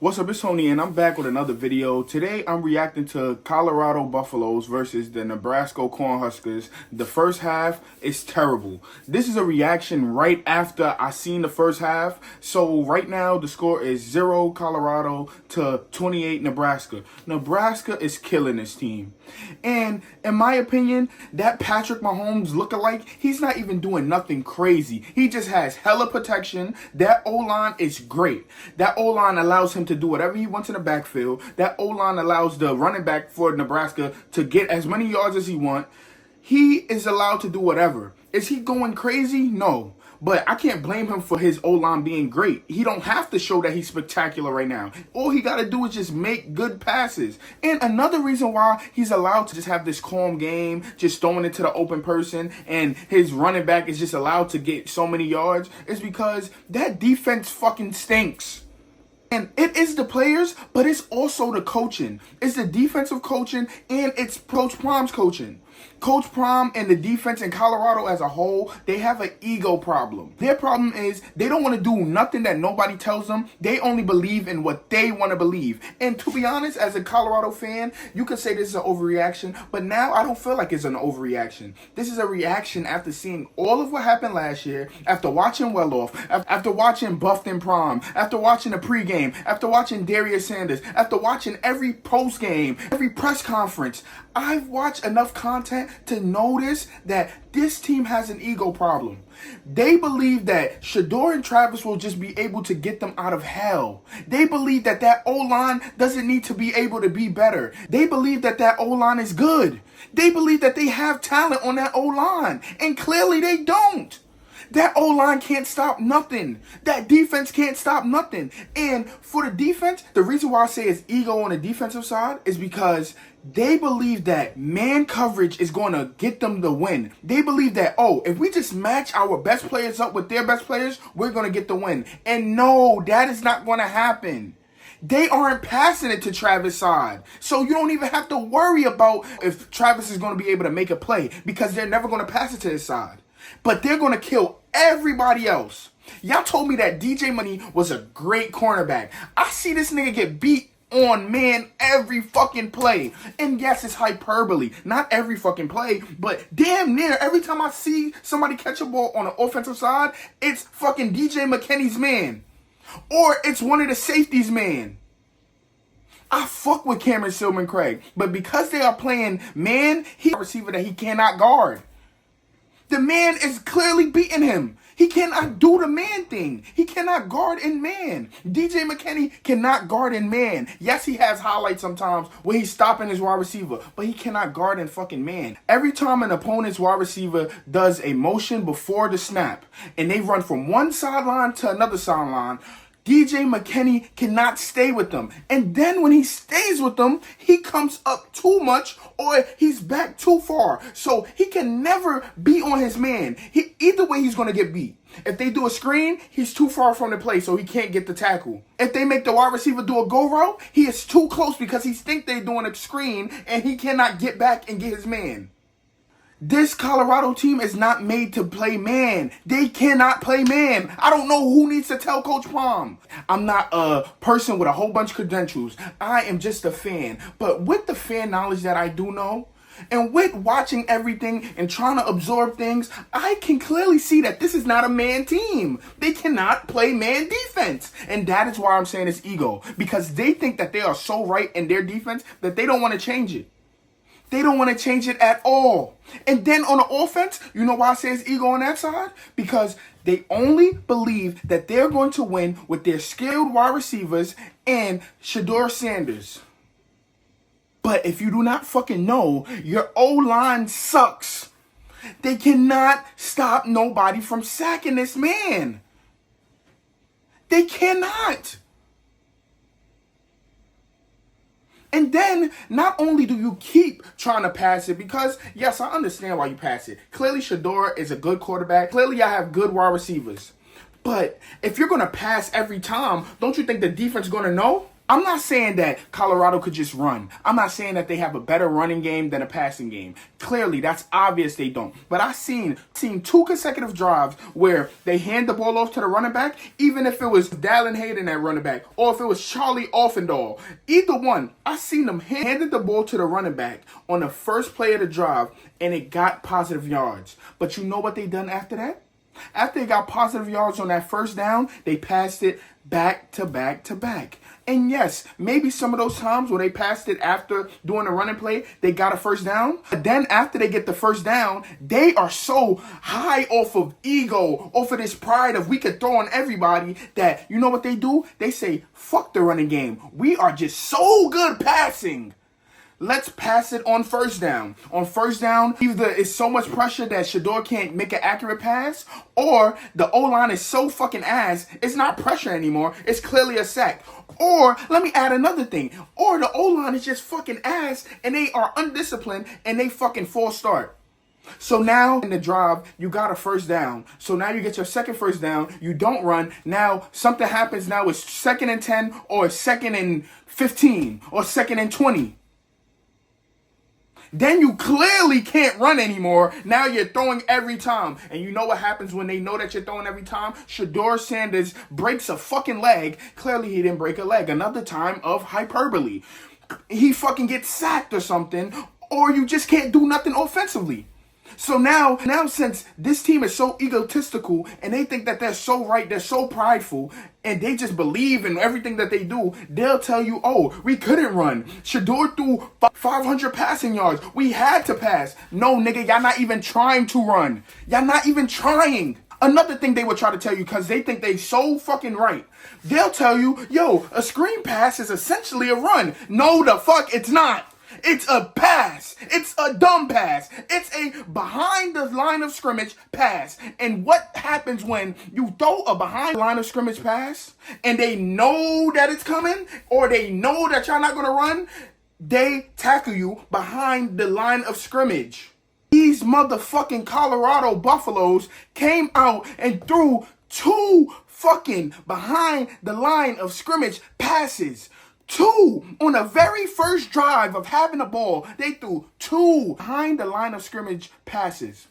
What's up, it's Tony, and I'm back with another video. Today, I'm reacting to Colorado Buffaloes versus the Nebraska Cornhuskers. The first half is terrible. This is a reaction right after I seen the first half. So right now, the score is 0 Colorado to 28 Nebraska. Nebraska is killing this team. And in my opinion, that Patrick Mahomes lookalike, he's not even doing nothing crazy. He just has hella protection. That O-line is great. That O-line allows him to do whatever he wants in the backfield. That O-line allows the running back for Nebraska to get as many yards as he wants. He is allowed to do whatever. Is he going crazy? No. But I can't blame him for his O-line being great. He don't have to show that he's spectacular right now. All he got to do is just make good passes. And another reason why he's allowed to just have this calm game, just throwing it to the open person, and his running back is just allowed to get so many yards, is because that defense fucking stinks. And it is the players, but it's also the coaching. It's the defensive coaching, and it's Coach Prom's coaching. Coach Prom and the defense in Colorado as a whole, they have an ego problem. Their problem is they don't want to do nothing that nobody tells them. They only believe in what they want to believe. And to be honest, as a Colorado fan, you could say this is an overreaction, but now I don't feel like it's an overreaction. This is a reaction after seeing all of what happened last year, after watching Welloff, after watching Buffed Prom, after watching the pregame, after watching Darius Sanders, after watching every postgame, every press conference. I've watched enough content to notice that this team has an ego problem. They believe that Shedeur and Travis will just be able to get them out of hell. They believe that that O-line doesn't need to be able to be better. They believe that that O-line is good. They believe that they have talent on that O-line, and clearly they don't. That O-line can't stop nothing. That defense can't stop nothing. And for the defense, the reason why I say it's ego on the defensive side is because they believe that man coverage is going to get them the win. They believe that, oh, if we just match our best players up with their best players, we're going to get the win. And no, that is not going to happen. They aren't passing it to Travis' side. So you don't even have to worry about if Travis is going to be able to make a play, because they're never going to pass it to his side. But they're going to kill everybody else. Y'all told me that DJ Money was a great cornerback. I see this nigga get beat on man every fucking play. And yes, it's hyperbole. Not every fucking play, but damn near every time I see somebody catch a ball on the offensive side, it's fucking DJ McKinney's man. Or it's one of the safeties' man. I fuck with Cameron Silman Craig, but because they are playing man, he's a receiver that he cannot guard. The man is clearly beating him. He cannot do the man thing. He cannot guard in man. DJ McKinney cannot guard in man. Yes, he has highlights sometimes where he's stopping his wide receiver, but he cannot guard in fucking man. Every time an opponent's wide receiver does a motion before the snap and they run from one sideline to another sideline, DJ McKinney cannot stay with them. And then when he stays with them, he comes up too much or he's back too far. So he can never be on his man. Either way, he's going to get beat. If they do a screen, he's too far from the play, so he can't get the tackle. If they make the wide receiver do a go route, he is too close because he thinks they're doing a screen and he cannot get back and get his man. This Colorado team is not made to play man. They cannot play man. I don't know who needs to tell Coach Prom. I'm not a person with a whole bunch of credentials. I am just a fan. But with the fan knowledge that I do know, and with watching everything and trying to absorb things, I can clearly see that this is not a man team. They cannot play man defense. And that is why I'm saying it's ego. Because they think that they are so right in their defense that they don't want to change it. They don't want to change it at all. And then on the offense, you know why I say it's ego on that side? Because they only believe that they're going to win with their skilled wide receivers and Shedeur Sanders. But if you do not fucking know, your O-line sucks. They cannot stop nobody from sacking this man. They cannot. And then, not only do you keep trying to pass it, because, yes, I understand why you pass it. Clearly, Shedeur is a good quarterback. Clearly, I have good wide receivers. But if you're going to pass every time, don't you think the defense is going to know? I'm not saying that Colorado could just run. I'm not saying that they have a better running game than a passing game. Clearly, that's obvious they don't. But I've seen 2 consecutive drives where they hand the ball off to the running back, even if it was Dallin Hayden at running back, or if it was Charlie Offendahl. Either one, I seen them handed the ball to the running back on the first play of the drive, and it got positive yards. But you know what they done after that? After they got positive yards on that first down, they passed it back to back to back. And yes, maybe some of those times when they passed it after doing a running play, they got a first down. But then after they get the first down, they are so high off of ego, off of this pride of we could throw on everybody, that you know what they do? They say, fuck the running game. We are just so good passing. Let's pass it on first down. On first down, either it's so much pressure that Shedeur can't make an accurate pass, or the O-line is so fucking ass, it's not pressure anymore. It's clearly a sack. Or, let me add another thing. Or the O-line is just fucking ass, and they are undisciplined, and they fucking false start. So now in the drive, you got a first down. So now you get your second first down. You don't run. Now something happens. Now it's 2nd and 10, or 2nd and 15, or 2nd and 20. Then you clearly can't run anymore. Now you're throwing every time. And you know what happens when they know that you're throwing every time? Shedeur Sanders breaks a fucking leg. Clearly he didn't break a leg. Another time of hyperbole. He fucking gets sacked or something. Or you just can't do nothing offensively. So now since this team is so egotistical and they think that they're so right, they're so prideful, and they just believe in everything that they do, they'll tell you, oh, we couldn't run. Shedeur threw 500 passing yards. We had to pass. No, nigga, y'all not even trying to run. Y'all not even trying. Another thing they would try to tell you, because they think they so fucking right. They'll tell you, yo, a screen pass is essentially a run. No, the fuck, it's not. It's a pass. It's a dumb pass. It's a behind the line of scrimmage pass. And what happens when you throw a behind the line of scrimmage pass and they know that it's coming, or they know that y'all not going to run? They tackle you behind the line of scrimmage. These motherfucking Colorado Buffaloes came out and threw 2 fucking behind the line of scrimmage passes. 2 on the very first drive of having the ball. They threw 2 behind the line of scrimmage passes.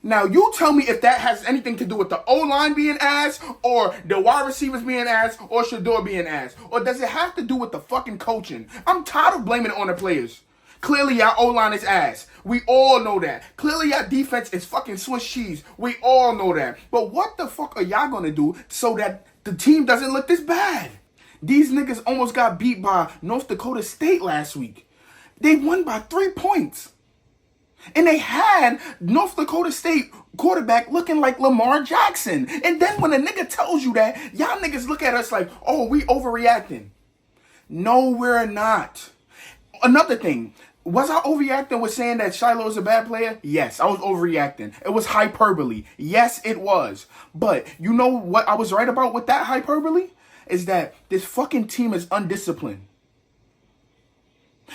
Now, you tell me if that has anything to do with the O-line being ass, or the wide receivers being ass, or Shedeur being ass. Or does it have to do with the fucking coaching? I'm tired of blaming it on the players. Clearly, y'all O-line is ass. We all know that. Clearly, y'all defense is fucking Swiss cheese. We all know that. But what the fuck are y'all going to do so that the team doesn't look this bad? These niggas almost got beat by North Dakota State last week. They won by 3 points. And they had North Dakota State quarterback looking like Lamar Jackson. And then when a nigga tells you that, y'all niggas look at us like, oh, we overreacting. No, we're not. Another thing, was I overreacting with saying that Shiloh is a bad player? Yes, I was overreacting. It was hyperbole. Yes, it was. But you know what I was right about with that hyperbole? Is that this fucking team is undisciplined.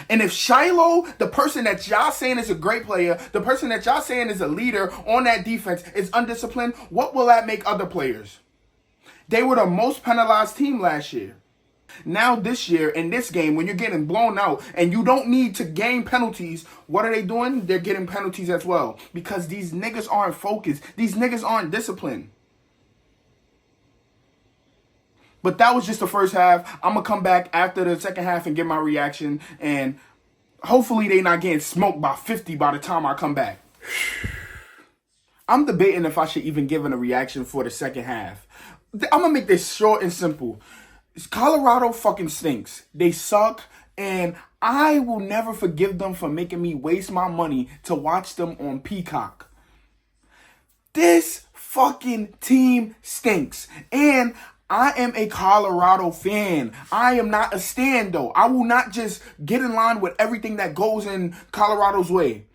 And if Shiloh, the person that y'all saying is a great player, the person that y'all saying is a leader on that defense, is undisciplined, what will that make other players? They were the most penalized team last year. Now this year, in this game, when you're getting blown out and you don't need to gain penalties, what are they doing? They're getting penalties as well. Because these niggas aren't focused. These niggas aren't disciplined. But that was just the first half. I'm going to come back after the second half and get my reaction. And hopefully they not getting smoked by 50 by the time I come back. I'm debating if I should even give a reaction for the second half. I'm going to make this short and simple. Colorado fucking stinks. They suck. And I will never forgive them for making me waste my money to watch them on Peacock. This fucking team stinks. And I am a Colorado fan. I am not a stan, though. I will not just get in line with everything that goes in Colorado's way.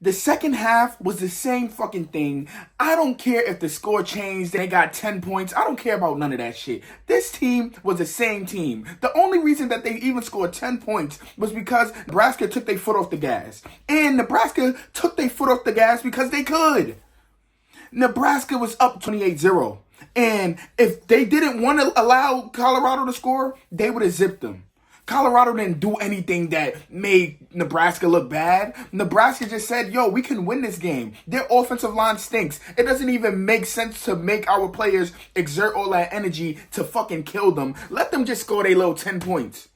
The second half was the same fucking thing. I don't care if the score changed, they got 10 points. I don't care about none of that shit. This team was the same team. The only reason that they even scored 10 points was because Nebraska took their foot off the gas. And Nebraska took their foot off the gas because they could. Nebraska was up 28-0. And if they didn't want to allow Colorado to score, they would have zipped them. Colorado didn't do anything that made Nebraska look bad. Nebraska just said, yo, we can win this game. Their offensive line stinks. It doesn't even make sense to make our players exert all that energy to fucking kill them. Let them just score their little 10 points.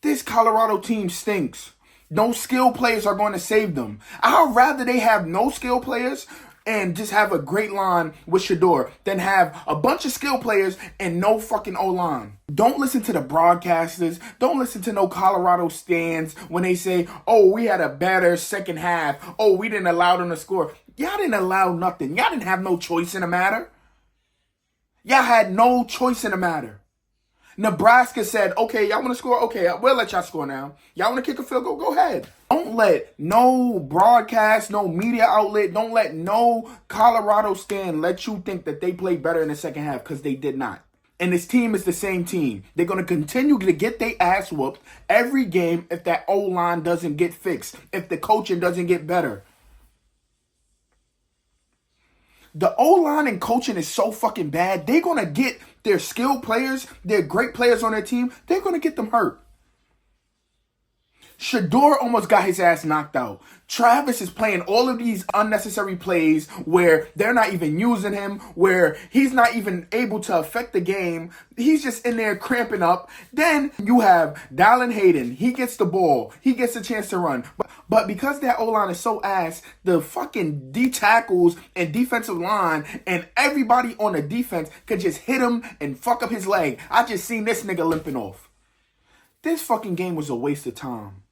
This Colorado team stinks. No skill players are going to save them. I'd rather they have no skill players and just have a great line with Shador than have a bunch of skill players and no fucking O-line. Don't listen to the broadcasters. Don't listen to no Colorado stands when they say, oh, we had a better second half. Oh, we didn't allow them to score. Y'all didn't allow nothing. Y'all didn't have no choice in the matter. Y'all had no choice in the matter. Nebraska said, okay, y'all want to score? Okay, we'll let y'all score now. Y'all want to kick a field goal? Go ahead. Don't let no broadcast, no media outlet, don't let no Colorado stand let you think that they played better in the second half, because they did not. And this team is the same team. They're going to continue to get their ass whooped every game if that O-line doesn't get fixed, if the coaching doesn't get better. The O-line and coaching is so fucking bad. They're going to get their skilled players, their great players on their team, they're going to get them hurt. Shador almost got his ass knocked out. Travis is playing all of these unnecessary plays where they're not even using him, where he's not even able to affect the game. He's just in there cramping up. Then you have Dallin Hayden. He gets the ball. He gets a chance to run. But because that O-line is so ass, the fucking D-tackles and defensive line and everybody on the defense could just hit him and fuck up his leg. I just seen this nigga limping off. This fucking game was a waste of time.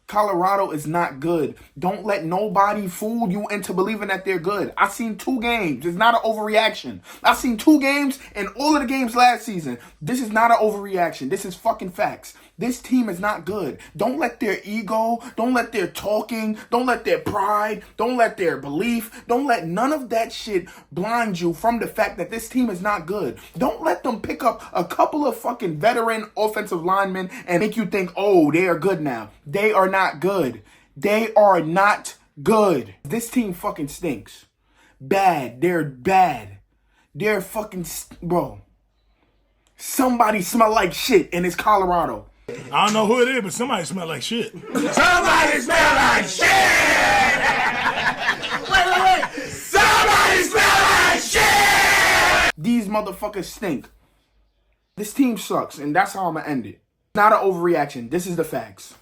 Colorado is not good. Don't let nobody fool you into believing that they're good. I've seen 2 games. It's not an overreaction. I've seen 2 games and all of the games last season. This is not an overreaction. This is fucking facts. This team is not good. Don't let their ego, don't let their talking, don't let their pride, don't let their belief, don't let none of that shit blind you from the fact that this team is not good. Don't let them pick up a couple of fucking veteran offensive linemen and make you think, oh, they are good now. They are not good. They are not good. This team fucking stinks. Bad. They're bad. They're fucking, bro. Somebody smell like shit and it's Colorado. I don't know who it is, but somebody smell like shit. Somebody smell like shit! Wait. Somebody smell like shit! These motherfuckers stink. This team sucks, and that's how I'm gonna end it. Not an overreaction. This is the facts.